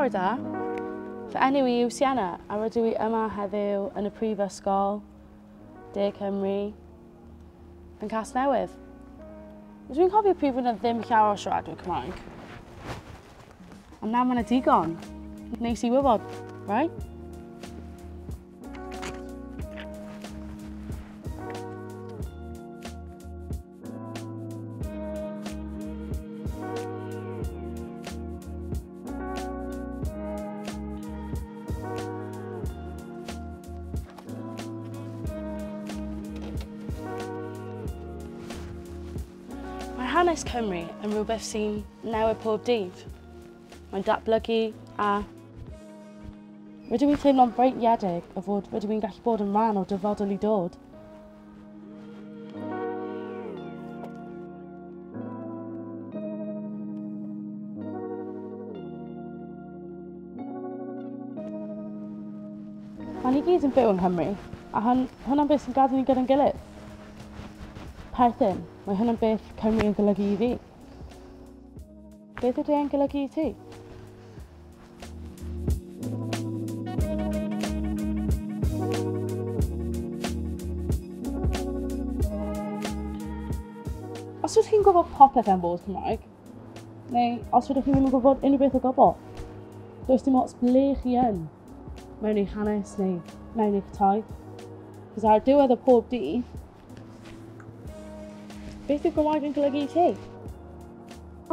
Bore da. Fy enw I yw Sienna a rydw I yma heddiw yn y Prifysgol De Cymru yn Casnewydd. Dwi'n cofio pryd fod yna ddim llawer o siaradwyr Cymraeg. Ond nawr mae yna digon. Neis I wybod, right? Mae hanes Cymru yn rhywbeth sy'n newid pob dydd. Mae'n datblygu a rydym i'n teimlo'n breithiedig o fod rydym i'n gallu bod yn rhan o dyfodol I dod. Mae ni gyd yn byw yng Nghymru a hwnna'n beth sy'n gadw ni gyda'n gilydd. Perthyn, mae hwnna'n beth Cymru yn golygu I fi. Beth ydy e'n golygu I ti? Os ydych chi'n gwybod popeth am bod Cymraeg, neu os ydych chi ddim yn gwybod unrhyw beth o gwbl, does dim ots ble chi yn, mewn i'ch hanes neu mewn i'ch tai. Cos ar diwedd o pob dydd, beth yw Gymraeg yn golygu I ti?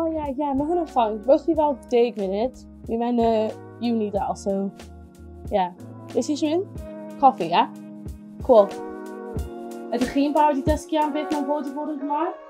O ie, mae hwnna'n ffain. Rwy'ch chi fel 10 munud. Fi mewn y uni dal, so ie. Beth sy'n eisiau mynd? Coffi, ie? Cool. Ydych chi'n barod I dysgu am beth mae'n fod I fod yn Gymraeg?